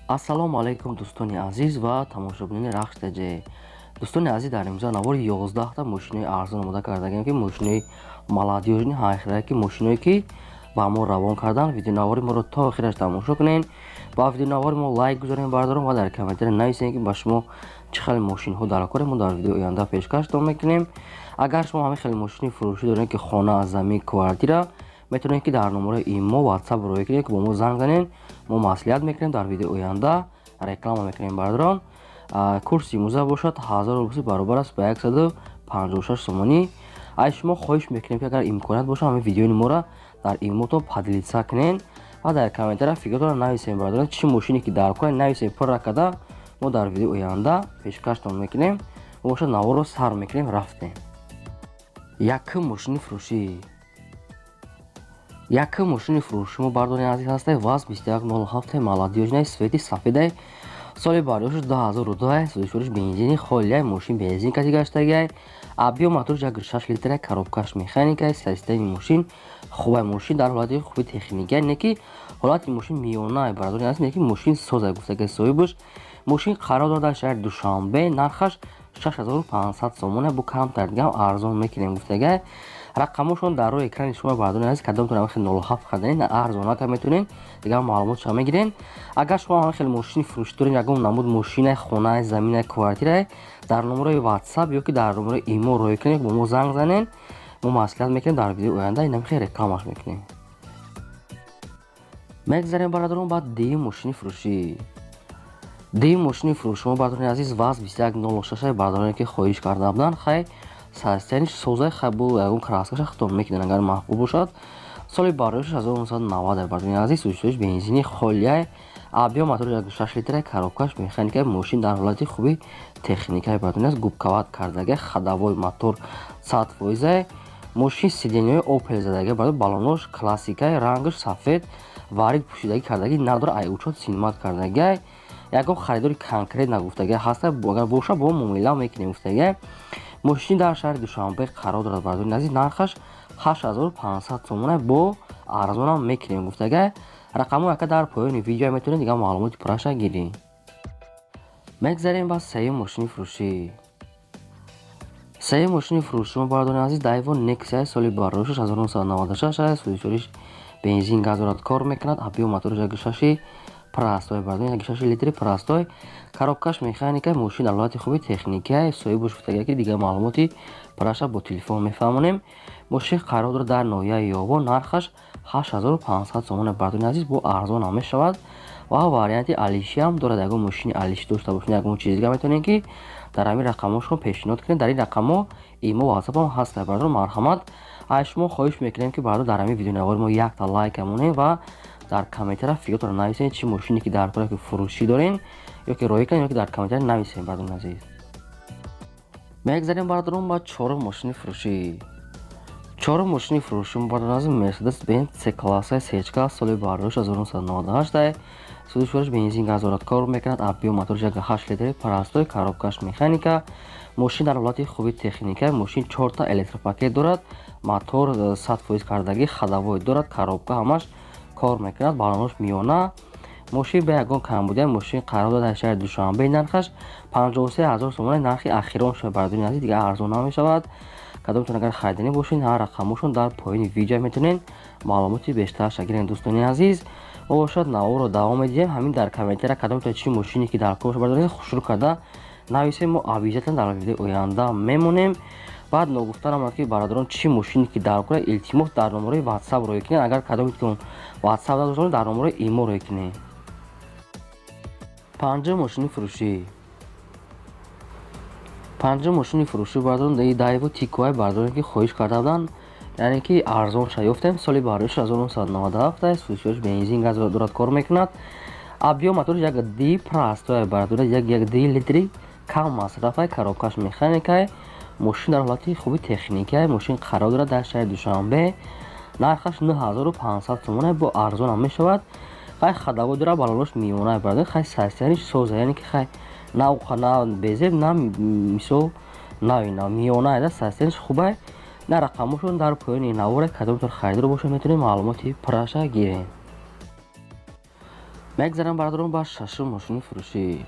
ассалому алайкум дӯстони азиз ва тамошобинони рахш таҷе. дӯстони азиз, дар имрӯза навори 11 мошинои арзон омода кардагем ки мошинои молодёжни ҳайхираки мошиное ки ба мо равон кардан. видеонавори моро то охираш тамошо кунед. ба видеонавори мо лайк гузоред бардорам ва дар комментари нависед ки ба шумо чӣ хеле мошинҳо дар коре мо дар видеои оянда пешкаштон мекунем. агар шумо ҳамин хеле мошини фурӯшӣ доред ки хона, замин, квартира, метавонед ки дар номераи имо WhatsApp рӯй кунед ки бо мо занг занед. мо маслиҳат мекунем дар видеои оянда реклама мекунем бардорам. курси имрӯза бошад 1000 рупи баробар аст ба 156 сомонӣ. аз шумо хоҳиш мекунем ки агар имконият бошад ҳамин видеои мора дар имотон падлица кунед ва дар комментари фикртонро нависед бардорам. чӣ мошине ки дар коре нависед пурра када мо дар видеои оянда пешкаштон мекунем. бошад наворро сар мекунем рафтем. якум мошини фурӯшӣ. якум мошини фурӯшӣ мо бардорем азиз ҳастед. ваз 2107 молодёжнаи свети сафедаи соли бардошт 2002 судишвориш бензини холияи мошин бензин кати гаштагиай объем мотор 1.6 литра коробкаш механикаи системаи мошин хубаи мошин дар ҳолати хуби техникаи неки ҳолати мошин миёнаи бардорем аст неки мошин соза гуфтаги соҳибуш мошин қарор дорад дар шаҳри душанбе нархаш 6500 сомона бу камтар дигам арзон мекунем гуфтаги рақамошон дар рӯи экрани шумо бардорем аст кадомтон ҳамин хеле 07 хаданед арзонака метавонед дигар маълумотша мегирен. агар шумо ҳамин хеле мошини фурӯшӣ доред ягон намуд мошинаи хонаи заминаи квартираи дар номераи WhatsApp ё ки дар номераи имо рӯй кунед бо мо занг занед. мо маслиҳат мекунем дар видеои оянда инам хеле рекламаш мекунем. мегзарем бардорам ба дуюм мошини фурӯшӣ. дуюм мошини фурӯшӣ мо бардорем азиз ваз 2106 бардорем ки хоҳиш карда буданд хай состояниш созаи хай бу ягон краскаша хитоб мекунен агар маҳбуб бошад. соли бардошт 1990 бардорем азиз судишвориш бензини холияи объем мотор 1.6 литра коробкаш механикаи мошин дар ҳолати хуби техникаи бардорем аст губкават кардаги хадавои мотор 100% мошин сиденёи Opel задаги бардор балонош классикаи рангаш сафед варид пӯшидаги кардаги надора айучот синмат кардаги ягон харидори конкрет нагуфтаги ҳаста агар боша бо муомила мекунем гуфтаги мошин дар шаҳри душанбе қарор дорад бардорем азиз нархаш 8500 сомона бо арзонам мекунем гуфтаги рақамо яка дар поёни видео метавонед дигар маълумоти пурраша гиред. мегзарем ба сеюм мошини фурӯшӣ. сеюм мошини фурӯшӣ мо бардорем азиз Daewoo Nexia соли бардошт 1996 судишвориш бензин газ дорад кор мекунад объем мотори 1.6 простой бардорем 1.6 литри простой коробкаш механикаи мошин дар ҳолати хуби техникаи соҳибуш гуфтаги ки дигар маълумоти пурраша бо телефон мефаҳмонем. мошин қарор дорад дар ноҳияи ёбон нархаш 8500 сомона бардорем азиз бо арзон ҳам мешавад ва варианти алишиам дорад. ягон мошини алиши дошта бошед ягон чиз дига метавонед ки дар ҳамин рақамошон пешниҳод кунед. дар ин рақамо имо WhatsApp ҳам ҳаст бардор марҳамат. аз шумо хоҳиш мекунем ки бардор дар ҳамин видеонавори мо якта лайка монед ва дар комментари фикртонро нависед чӣ мошине ки дар коре ки фурӯшӣ дорен ё ки рӯй кунед ё ки дар комментари нависед бардорем азиз. мегзарем бардорам ба чорум мошини фурӯшӣ. чорум мошини фурӯшӣ мо бардорем азиз Mercedes-Benz C-классаи сечка соли бардошт 1998 судишвориш бензин газ дорад кор мекунад объем мотори 1.8 литри простой коробкаш механика мошин дар ҳолати хуби техникаи мошин 4та электропакет дорад мотор 100% кардаги хадавой дорад коробка ҳамаш кор мекунад балонош миёна мошин ба ягон камбудиаи мошин қарор дорад дар шаҳри душанбе нархаш 53000 сомона нархи ахирон шуда бардорем азиз дигар арзон намешавад. кадомтон агар харидани бошед ҳар рақамошон дар поёни видео метавонед маълумоти бештарша гиред. дӯстони азиз мо бошад наворро давом медиҳем ҳамин дар комментари кадомтон чӣ мошине ки дар кор бардоред шурӯъ карда нависед мо обязательно дар видеои оянда мемонем. баъд ногуфтанам ки бародарон чӣ мошине ки дар коре илтимос дар номераи WhatsApp рӯй кунед агар кадомтон WhatsApp надошед дар номераи имо рӯй кунед. панҷум мошини фурӯшӣ. панҷум мошини фурӯшӣ бардорем Daewoo Tico бардорем ки хоҳиш карда буданд яъне ки арзонша ёфтем соли бардошт 1997 судишвориш бензин газ дорад кор мекунад объем мотори 1.2 простой бардорем 1.2 литри кам масрафаи коробкаш механикаи мошин дар ҳолати хуби техникаи мошин қарор дорад дар шаҳри душанбе нархаш 9500 сомона бо арзонам мешавад. хай хадавой дорад балонош миёна бардорем хай состояниш соза яъне ки хай на безеб на мисол на миёна да состояниш хубай на рақамошон дар поёни наворе кадомтон харидор бошад метавонед маълумоти пурраша гиред. мегзарам бардорон ба шашум мошини фурӯшӣ.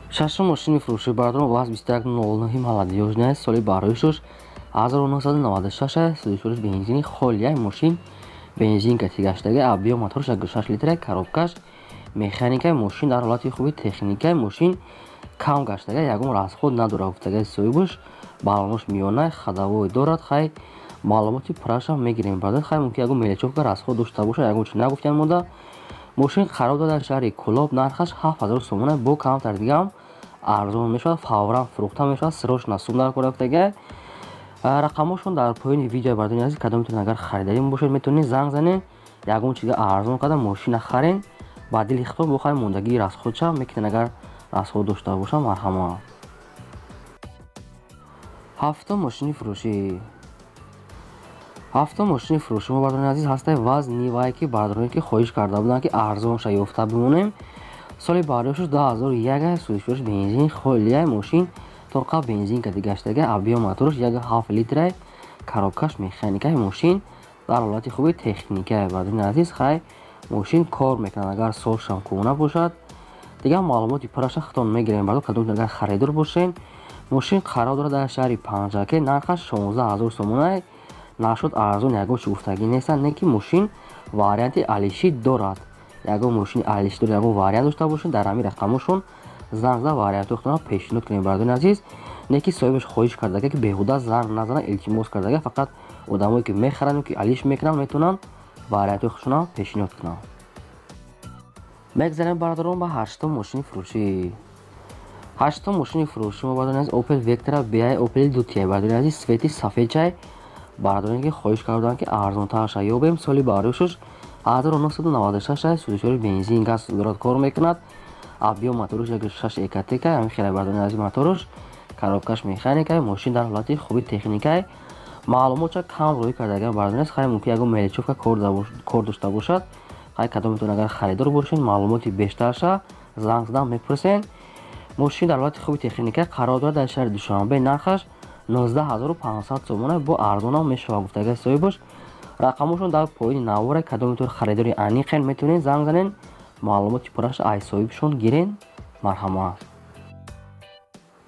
Шашум мошини фурӯшӣ бардорон ваз 2109 маладиёжна соли бароишуш 1996 судишуриш бензини холия мошин бензинка тигаштаги абиё моторш 6 литра коробкаш механикаи мошин дар ҳолати хуби техникаи мошин кам гаштага ягон расход надора гуфтагаи соҳибуш балонуш миёна хадавой дорад хай маълумоти праша мегирем баъдад хай мумкин ягон меличовка расход дошта боша ягон чи нагуфтян мода мошин қарор дод дар шаҳри Кӯлоб нархаш 7000 сомона бо камтар дигам арзон мешавад фавран фурӯхта мешавад сирош насум дар кора гуфтага рақамошон дар поёни видео бардони азиз кадом метавонед агар харидорӣ бошед метавонед занг занед ягон чиза арзон карда мошина харен ба дили хитоб бохай мондагии расходша мекунед агар расход дошта боша марҳамат. ҳафтум мошини фурӯшӣ. ҳафтум мошини фурӯшӣ мо бардони азиз ҳастай ваз нивае ки бардоне ки хоҳиш карда буданд ки арзонша ёфта бимонем соли бароишуш 2001 судишуриш бензини холияи мошин торқа бензинка дигаштага абиё моторш 7 литрай коробкаш механикаи мошин дар ҳолати хуби техникаи бардони азиз хай мошин кор мекунад агар солшам кӯна бошад дигар маълумоти пураша хитон мегирем бардо кадом агар харидор бошен мошин қарор дорад дар шаҳри Панҷаке нархаш 16000 сомонай нашуд арзон ягон чи гуфтагӣ нестанд не ки мошин варианти алиши дорад ягон мошини алиши дорад ягон вариант дошта бошед дар ҳамин рақамошон занг зада вариантҳои пешниҳод кунем бардони азиз не ки соҳибаш хоҳиш кардага ки беҳуда занг назанад илтимос кардага фақат одамое ки мехаранд ки алиш мекунанд метавонанд вариантҳои худшона пешниҳод кунанд. мегзарем бардорон ба ҳаштум мошини фурӯшӣ. ҳаштум мошини фурӯшӣ мо бардони азиз Opel Vectra BI Opel Dutya бардони азиз свети сафедчай бардоне ки хоҳиш карданд ки арзонтарша ёбем соли бароишуш 1996 судишури бензин газ дорад кор мекунад абиё моторуш 6 экатека ҳамин хеле бардони азиз моторуш коробкаш механикаи мошин дар ҳолати хуби техникаи маълумотша кам рӯй кардаган бардони аст хай мумкин ягон меличовка кор дошта бошад хай кадом метавонед агар харидор бошед маълумоти бештарша занг задан мепурсен мошин дар ҳолати хуби техникаи қарор дорад дар шаҳри Душанбе нархаш 19500 сомона бо арзонам мешавад гуфтагаи соҳибаш рақамошон дар поёни навора кадом метавонед харидори аниқен метавонед занг занен маълумоти пураша аз соҳибшон гирен марҳамат.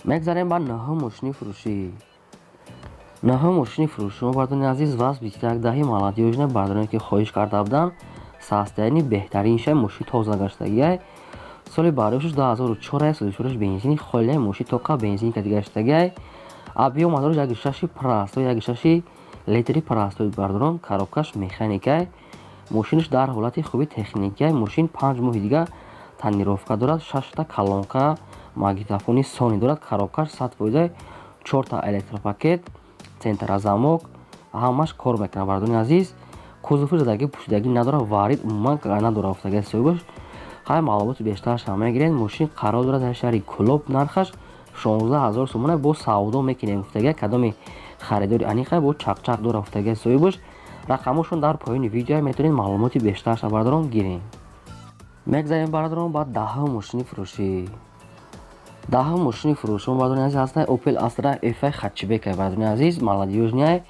мегзарем ба наҳум мошини фурӯшӣ. наҳум мошини фурӯшӣ мо бардони азиз ваз 21 маладиёжна бардоне ки хоҳиш карда буданд состоянии беҳтариншаи мошин тоза гаштагиай соли бароишуш 2004 судишуриш бензини холияи мошин тоқа бензинка дигаштагиай абиё моторш 6 простой 6 литри простой бардорон коробкаш механикаи мошиниш дар ҳолати хуби техникаи мошин 5 моҳи дига танировка дорад 6 та колонка магнитофони Sony дорад коробкаш 100% 4 та электропакет центразамок ҳамаш кор мекунад бардони азиз кузуфи задагӣ пӯшидагӣ надорад варид умуман надорад гуфтагаи соҳибаш хай маълумоти бештарша мегиред мошин қарор дорад дар шаҳри Кӯлоб нархаш 16000 сомона бо савдо мекунем гуфтага кадоми харидори аниқа бо чақчақ дорад гуфтагаи соҳибаш рақамошон дар поёни видео метавонед маълумоти бештарша бардорон гирем. мегзарем бардорон ба даҳум мошини фурӯшӣ. даҳум мошини фурӯшӣ мо бардони азиз ҳастай Opel Astra FI хатчбека бардони азиз маладиёжняй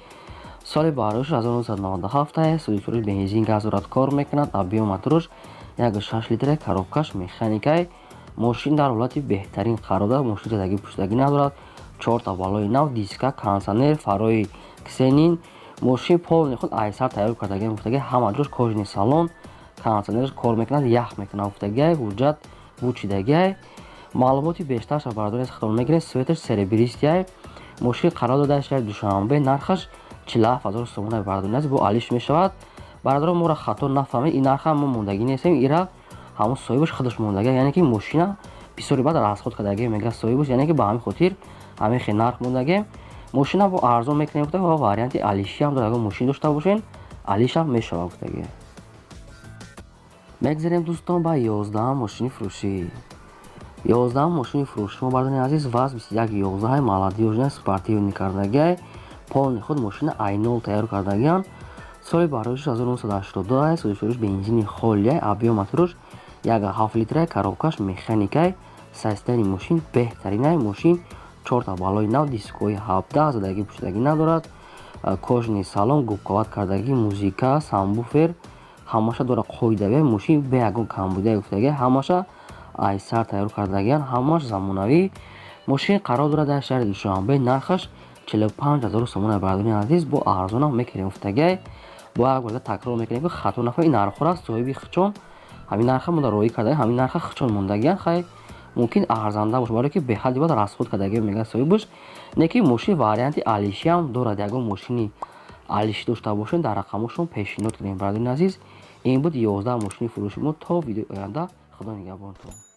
соли бароиш 1997 судишуриш бензин газ дорад кор мекунад абиё моторш 6 литра коробкаш механикаи мошин дар ҳолати беҳтарин қарор дорад мошин задагӣ пӯшидагӣ надорад 4 та балои нав диска кондитсионер фарои ксенин мошин полни худ айсар тайёр кардаган гуфтага ҳама ҷош кожини салон кондитсионерш кор мекунад ях мекунад гуфтагай ҳуҷҷат бучидагай маълумоти бештарша бардори аз хитон мегиред светаш серебристияй мошин қарор дорад дар шаҳри Душанбе нархаш 47000 сомона бардони аз бо алиш мешавад бардорон моро хато нафаҳмед ин нарха мо мондагӣ нестем ира ҳамон соҳибаш худаш мондага яъне ки мошина бисёри баъд расход кардаге мега соҳибаш яъне ки ба ҳамин хотир ҳамин хел нарх мондаге мошина бо арзон мекунем гуфтага ва варианти алиши ҳам дорад агар мошин дошта бошен алишам мешавад гуфтага. мегзарем дӯстон ба 11 мошини фурӯшӣ. 11 мошини фурӯшӣ мо бардони азиз ваз 2111 маладиёжна спортивни кардагиай полни худ мошина I0 тайёр кардагиан соли бароиш 1982 судишуриш бензини холияй абиё моторш 7 литра коробкаш механикаи состоянии мошин беҳтаринай мошин 4 та балои нав дискои 17 задагӣ пӯшидагӣ надорад кожини салон губковат кардагӣ музика самбуфер ҳамаша дора қоидави мошин бе ягон камбудаи гуфтаги ҳамаша айсар тайёр кардагиян ҳамаш замонавӣ мошин қарор дорад дар шаҳри душанбе нархаш 45000 сомонаи бардорӣ азиз бо арзонам мекунем гуфтагай бо як бор такрор мекунем ки хато нафа ин нархҳоро аз соҳиби хичон ҳамин нарха мода роӣ кардаги ҳамин нарха хичон мондагиян хай мумкин арзанда бош барои ки беҳади бад расход кардаги мега соҳибаш не ки мошин варианти алишиам дорад ягон мошини алиши дошта бошед дар рақамошон пешниҳод кунем бардорӣ азиз ин буд 11 мошини фурӯши мо то видеои оянда худо нигаҳбонтон.